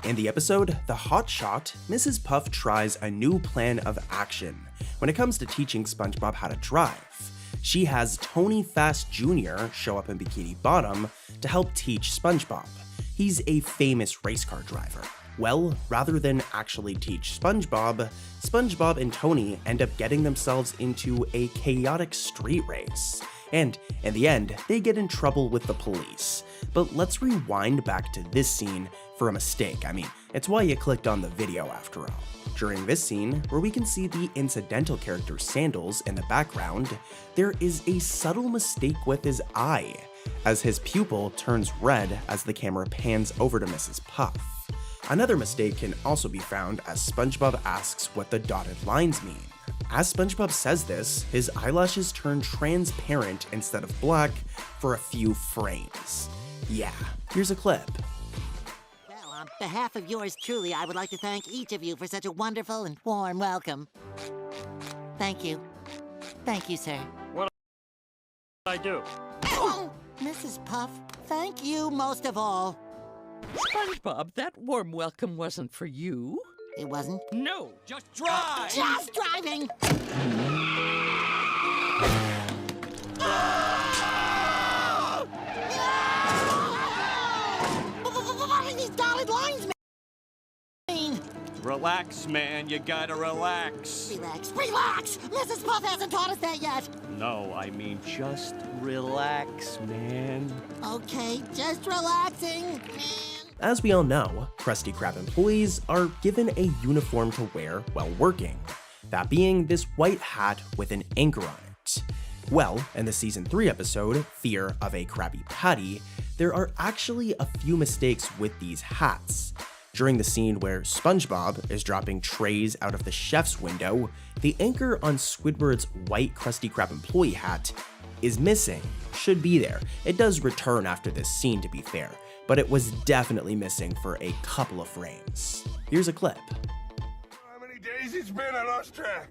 In the episode, The Hot Shot, Mrs. Puff tries a new plan of action when it comes to teaching SpongeBob how to drive. She has Tony Fast Jr. show up in Bikini Bottom to help teach SpongeBob. He's a famous race car driver. Well, rather than actually teach SpongeBob, SpongeBob and Tony end up getting themselves into a chaotic street race. And in the end, they get in trouble with the police. But let's rewind back to this scene for a mistake. I mean, it's why you clicked on the video after all. During this scene, where we can see the incidental character Sandals in the background, there is a subtle mistake with his eye, as his pupil turns red as the camera pans over to Mrs. Puff. Another mistake can also be found as SpongeBob asks what the dotted lines mean. As SpongeBob says this, his eyelashes turn transparent instead of black for a few frames. Yeah, here's a clip. Well, on behalf of yours truly, I would like to thank each of you for such a wonderful and warm welcome. Thank you. Thank you, sir. What I do? Oh, Mrs. Puff, thank you most of all. SpongeBob, that warm welcome wasn't for you. It wasn't? No. Just drive! Just driving! What do these dotted lines mean? Relax, man. You gotta relax. Relax, relax! Mrs. Puff hasn't taught us that yet. No, I mean just relax, man. Okay, just relaxing. As we all know, Krusty Krab employees are given a uniform to wear while working, that being this white hat with an anchor on it. Well, in the Season 3 episode, Fear of a Krabby Patty, there are actually a few mistakes with these hats. During the scene where SpongeBob is dropping trays out of the chef's window, the anchor on Squidward's white Krusty Krab employee hat is missing. Should be there. It does return after this scene, to be fair, but it was definitely missing for a couple of frames. Here's a clip. How many days it's been? I lost track.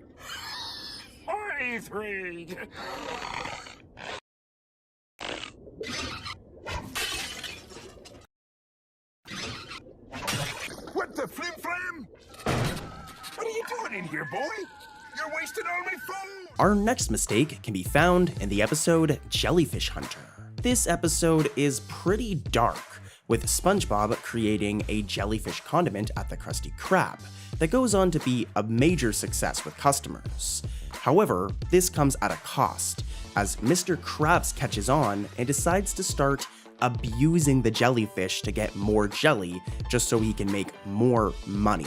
43. What the flim-flam? What are you doing in here, boy? You're wasting all my food. Our next mistake can be found in the episode Jellyfish Hunter. This episode is pretty dark, with SpongeBob creating a jellyfish condiment at the Krusty Krab that goes on to be a major success with customers. However, this comes at a cost, as Mr. Krabs catches on and decides to start abusing the jellyfish to get more jelly just so he can make more money.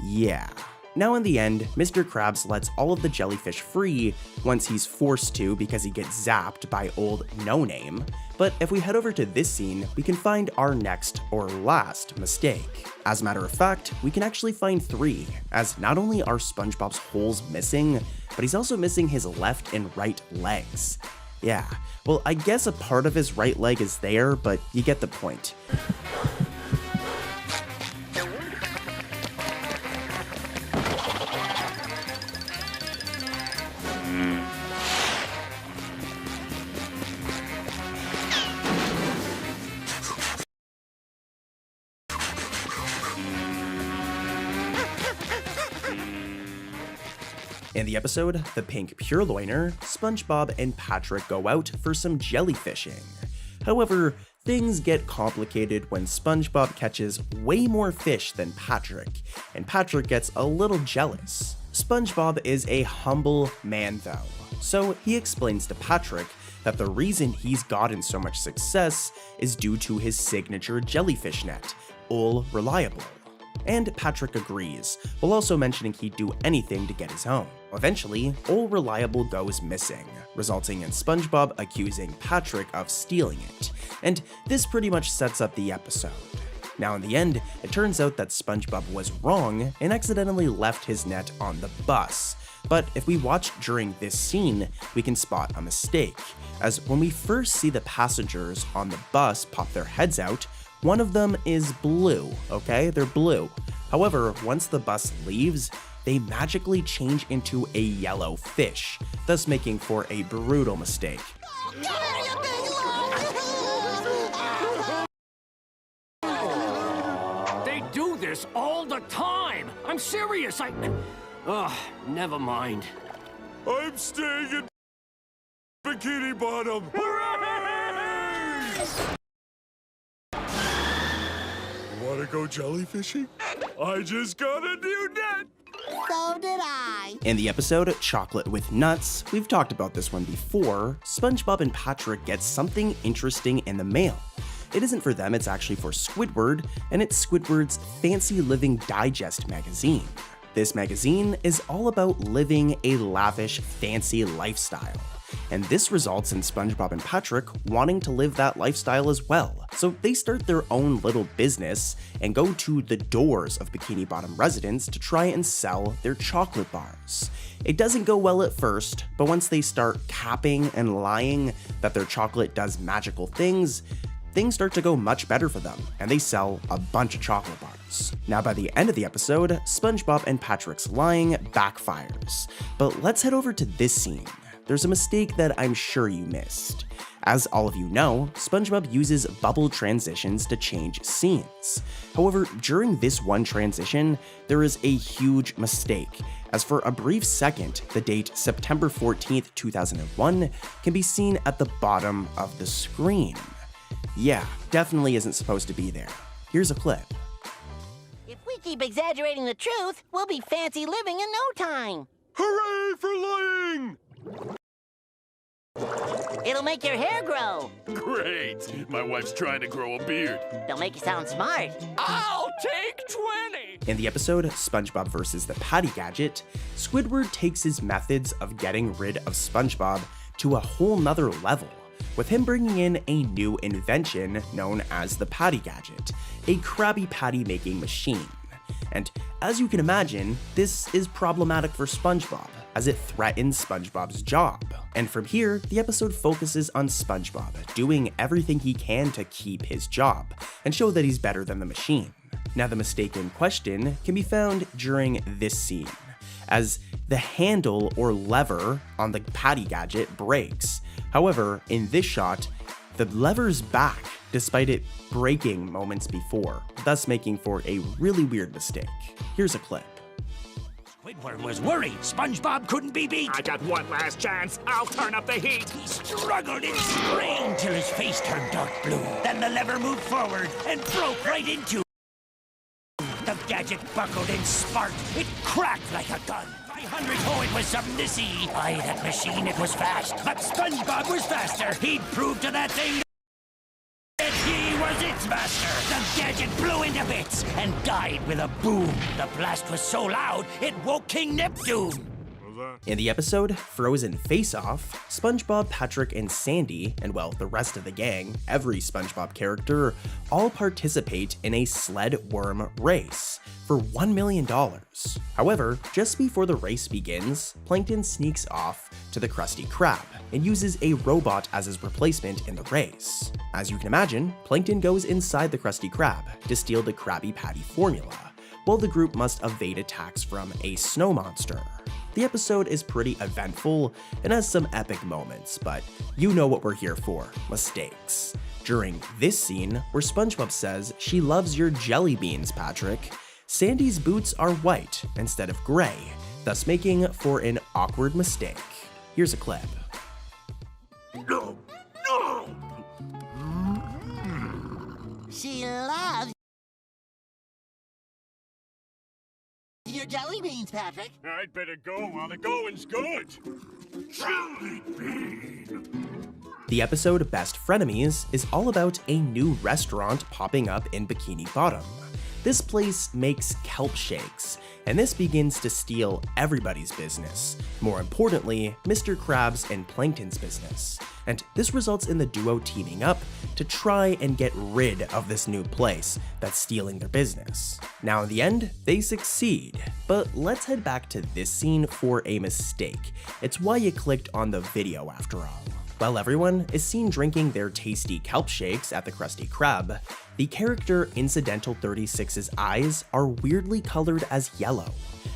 Yeah. Now in the end, Mr. Krabs lets all of the jellyfish free once he's forced to because he gets zapped by old No Name. But if we head over to this scene, we can find our next or last mistake. As a matter of fact, we can actually find 3, as not only are SpongeBob's holes missing, but he's also missing his left and right legs. Yeah, well, I guess a part of his right leg is there, but you get the point. In the episode, The Pink Purloiner, SpongeBob and Patrick go out for some jellyfishing. However, things get complicated when SpongeBob catches way more fish than Patrick, and Patrick gets a little jealous. SpongeBob is a humble man though, so he explains to Patrick that the reason he's gotten so much success is due to his signature jellyfish net, All Reliable. And Patrick agrees, while also mentioning he'd do anything to get his own. Eventually, All Reliable goes missing, resulting in SpongeBob accusing Patrick of stealing it, and this pretty much sets up the episode. Now in the end, it turns out that SpongeBob was wrong and accidentally left his net on the bus. But if we watch during this scene, we can spot a mistake, as when we first see the passengers on the bus pop their heads out, one of them is blue, okay? They're blue. However, once the bus leaves, they magically change into a yellow fish, thus making for a brutal mistake. They do this all the time. I'm serious. Ugh, never mind. I'm staying in Bikini Bottom. Wanna go jellyfishing? I just got a new net. So did I. In the episode Chocolate with Nuts, we've talked about this one before, SpongeBob and Patrick get something interesting in the mail. It isn't for them, it's actually for Squidward, and it's Squidward's Fancy Living Digest magazine. This magazine is all about living a lavish, fancy lifestyle. And this results in SpongeBob and Patrick wanting to live that lifestyle as well. So they start their own little business and go to the doors of Bikini Bottom residents to try and sell their chocolate bars. It doesn't go well at first, but once they start capping and lying that their chocolate does magical things start to go much better for them, and they sell a bunch of chocolate bars. Now by the end of the episode, SpongeBob and Patrick's lying backfires. But let's head over to this scene. There's a mistake that I'm sure you missed. As all of you know, SpongeBob uses bubble transitions to change scenes. However, during this one transition, there is a huge mistake, as for a brief second, the date September 14th, 2001 can be seen at the bottom of the screen. Yeah, definitely isn't supposed to be there. Here's a clip. If we keep exaggerating the truth, we'll be fancy living in no time. Hooray for lying! It'll make your hair grow. Great! My wife's trying to grow a beard. They'll make you sound smart. I'll take 20. In the episode SpongeBob vs. the Patty Gadget, Squidward takes his methods of getting rid of SpongeBob to a whole nother level, with him bringing in a new invention known as the Patty Gadget, a Krabby Patty making machine. And as you can imagine, this is problematic for SpongeBob, as it threatens SpongeBob's job. And from here, the episode focuses on SpongeBob doing everything he can to keep his job, and show that he's better than the machine. Now the mistake in question can be found during this scene, as the handle or lever on the Patty Gadget breaks. However, in this shot, the lever's back despite it breaking moments before, thus making for a really weird mistake. Here's a clip. Squidward was worried SpongeBob couldn't be beat. I got one last chance. I'll turn up the heat. He struggled and strained till his face turned dark blue. Then the lever moved forward and broke right into. The gadget buckled and sparked. It cracked like a gun. 500, oh, it was something to see. By that machine, it was fast. But SpongeBob was faster. He'd proved to that thing that he was its master. The gadget blew into bits and died with a boom. The blast was so loud, it woke King Neptune. In the episode Frozen Face Off, SpongeBob, Patrick, and Sandy, and well, the rest of the gang, every SpongeBob character, all participate in a sled worm race for $1 million. However, just before the race begins, Plankton sneaks off to the Krusty Krab and uses a robot as his replacement in the race. As you can imagine, Plankton goes inside the Krusty Krab to steal the Krabby Patty formula, while the group must evade attacks from a snow monster. The episode is pretty eventful and has some epic moments, but you know what we're here for, mistakes. During this scene, where SpongeBob says she loves your jelly beans, Patrick, Sandy's boots are white instead of gray, thus making for an awkward mistake. Here's a clip. No! No! She loves your jelly beans, Patrick. I'd better go while the going's good. Jelly bean! The episode Best Frenemies is all about a new restaurant popping up in Bikini Bottom. This place makes kelp shakes, and this begins to steal everybody's business. More importantly, Mr. Krabs and Plankton's business. And this results in the duo teaming up to try and get rid of this new place that's stealing their business. Now in the end, they succeed. But let's head back to this scene for a mistake. It's why you clicked on the video after all. While everyone is seen drinking their tasty kelp shakes at the Krusty Krab, the character Incidental 36's eyes are weirdly colored as yellow,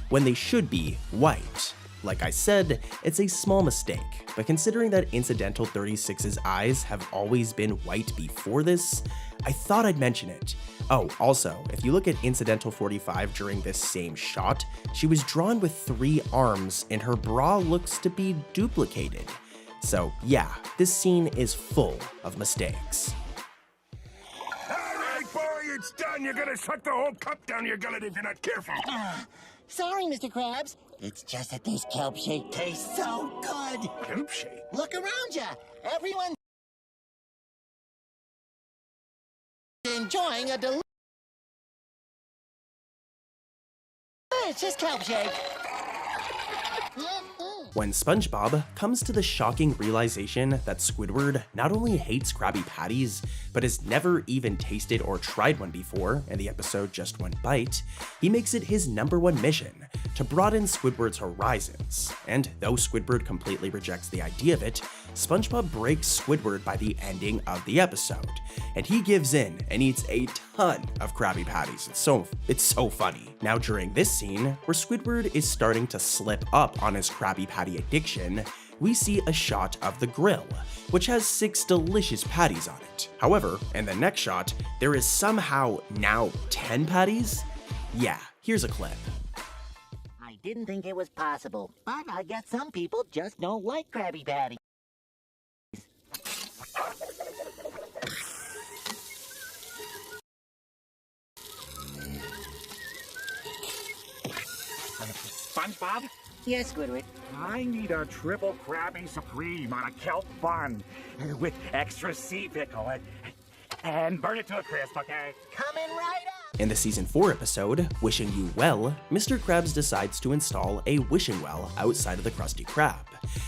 when they should be white. Like I said, it's a small mistake, but considering that Incidental 36's eyes have always been white before this, I thought I'd mention it. Oh, also, if you look at Incidental 45 during this same shot, she was drawn with 3 arms and her bra looks to be duplicated. So yeah, this scene is full of mistakes. Alright, boy, it's done. You're gonna suck the whole cup down your gullet if you're not careful. Sorry, Mr. Krabs. It's just that this kelp shake tastes so good. Kelp shake? Look around ya. Everyone's enjoying a delicious kelp shake. When SpongeBob comes to the shocking realization that Squidward not only hates Krabby Patties, but has never even tasted or tried one before in the episode Just One Bite, he makes it his #1 mission to broaden Squidward's horizons. And though Squidward completely rejects the idea of it, SpongeBob breaks Squidward by the ending of the episode, and he gives in and eats a ton of Krabby Patties. It's so funny. Now during this scene, where Squidward is starting to slip up on his Krabby Patty addiction, we see a shot of the grill, which has 6 delicious patties on it. However, in the next shot, there is somehow now 10 patties? Yeah, here's a clip. I didn't think it was possible, but I guess some people just don't like Krabby Patties. SpongeBob? Yes, Squidward. I need a triple Krabby Supreme on a kelp bun with extra sea pickle and burn it to a crisp, okay? Coming right up! In the Season 4 episode, Wishing You Well, Mr. Krabs decides to install a wishing well outside of the Krusty Krab,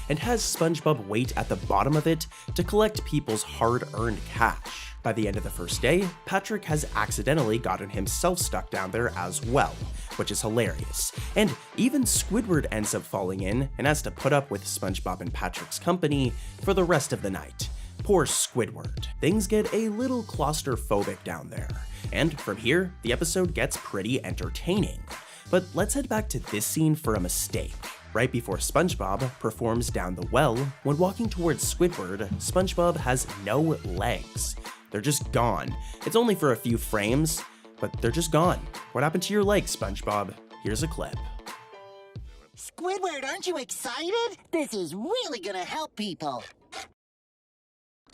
and has SpongeBob wait at the bottom of it to collect people's hard-earned cash. By the end of the first day, Patrick has accidentally gotten himself stuck down there as well, which is hilarious. And even Squidward ends up falling in and has to put up with SpongeBob and Patrick's company for the rest of the night. Poor Squidward. Things get a little claustrophobic down there, and from here, the episode gets pretty entertaining. But let's head back to this scene for a mistake. Right before SpongeBob performs down the well, when walking towards Squidward, SpongeBob has no legs. They're just gone. It's only for a few frames, but they're just gone. What happened to your legs, SpongeBob? Here's a clip. Squidward, aren't you excited? This is really gonna help people.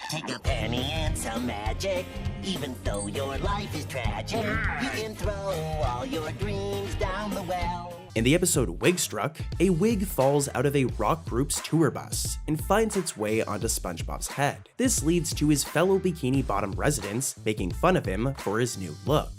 Take a penny and some magic. Even though your life is tragic, you can throw all your dreams down the well. In the episode Wigstruck, a wig falls out of a rock group's tour bus and finds its way onto SpongeBob's head. This leads to his fellow Bikini Bottom residents making fun of him for his new look.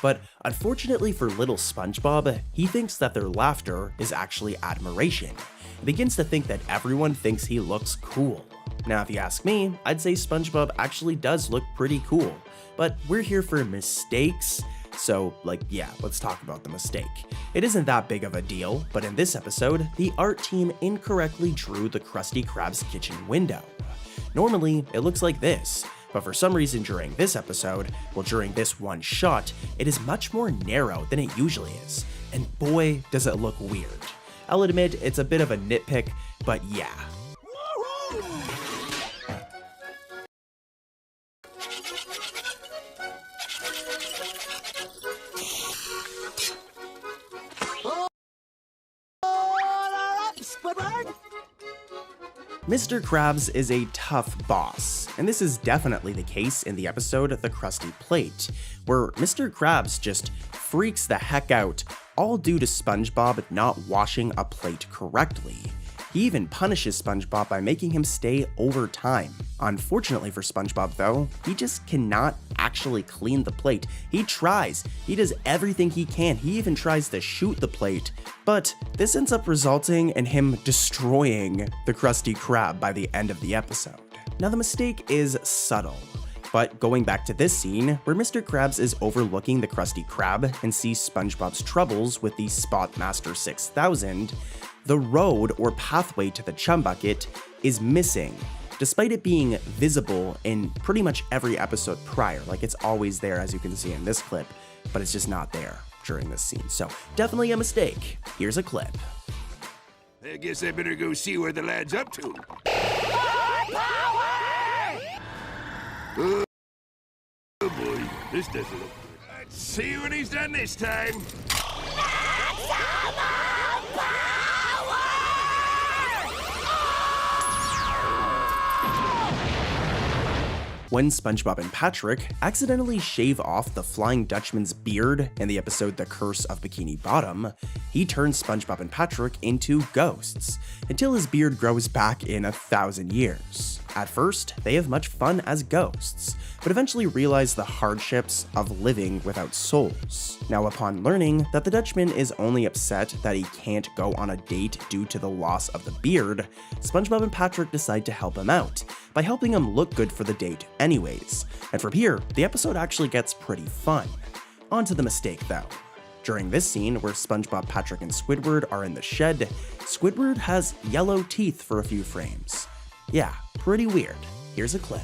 But unfortunately for little SpongeBob, he thinks that their laughter is actually admiration. He begins to think that everyone thinks he looks cool. Now if you ask me, I'd say SpongeBob actually does look pretty cool, but we're here for mistakes. So, yeah, let's talk about the mistake. It isn't that big of a deal, but in this episode, the art team incorrectly drew the Krusty Krab's kitchen window. Normally, it looks like this, but for some reason during this episode, well, during this one shot, it is much more narrow than it usually is, and boy, does it look weird. I'll admit, it's a bit of a nitpick, but yeah. Mr. Krabs is a tough boss, and this is definitely the case in the episode The Krusty Plate, where Mr. Krabs just freaks the heck out, all due to SpongeBob not washing a plate correctly. He even punishes SpongeBob by making him stay over time. Unfortunately for SpongeBob though, he just cannot actually clean the plate. He tries, he does everything he can, he even tries to shoot the plate, but this ends up resulting in him destroying the Krusty Krab by the end of the episode. Now the mistake is subtle, but going back to this scene, where Mr. Krabs is overlooking the Krusty Krab and sees SpongeBob's troubles with the Spotmaster 6000, the road or pathway to the chum bucket is missing, despite it being visible in pretty much every episode prior. Like, it's always there, as you can see in this clip, but it's just not there during this scene. So definitely a mistake. Here's a clip. I guess I better go see where the lad's up to. Oh boy, this doesn't look good. See what he's done this time. When SpongeBob and Patrick accidentally shave off the Flying Dutchman's beard in the episode The Curse of Bikini Bottom, he turns SpongeBob and Patrick into ghosts, until his beard grows back in 1,000 years. At first, they have much fun as ghosts, but eventually realize the hardships of living without souls. Now, upon learning that the Dutchman is only upset that he can't go on a date due to the loss of the beard, SpongeBob and Patrick decide to help him out by helping him look good for the date anyways. And from here, the episode actually gets pretty fun. On to the mistake though. During this scene where SpongeBob, Patrick, and Squidward are in the shed, Squidward has yellow teeth for a few frames. Yeah, pretty weird. Here's a clip.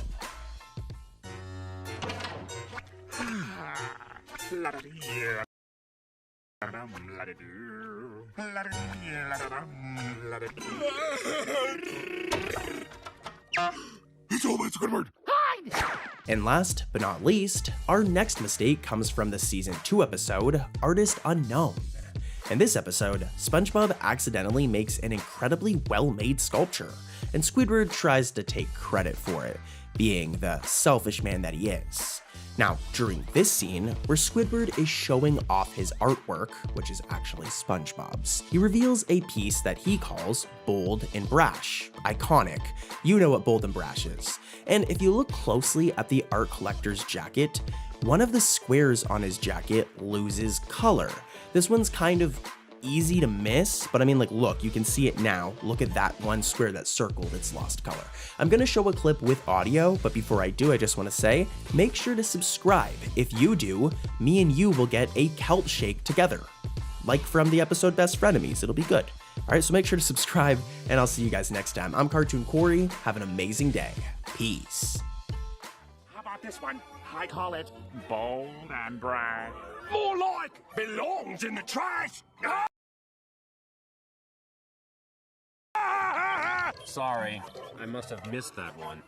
It's over, Squidward! And last but not least, our next mistake comes from the season 2 episode, Artist Unknown. In this episode, SpongeBob accidentally makes an incredibly well-made sculpture, and Squidward tries to take credit for it, being the selfish man that he is. Now, during this scene, where Squidward is showing off his artwork, which is actually SpongeBob's, he reveals a piece that he calls Bold and Brash. Iconic. You know what Bold and Brash is. And if you look closely at the art collector's jacket, one of the squares on his jacket loses color. This one's kind of easy to miss, but I mean, like, look, you can see it now. Look at that one square that's circled, it's lost color. I'm gonna show a clip with audio, but before I do, I just wanna say, make sure to subscribe. If you do, me and you will get a kelp shake together. Like from the episode Best Frenemies, it'll be good. All right, so make sure to subscribe, and I'll see you guys next time. I'm Cartoon Corey, have an amazing day. Peace. How about this one? I call it Bold and Brash. More like belongs in the trash. Sorry, I must have missed that one.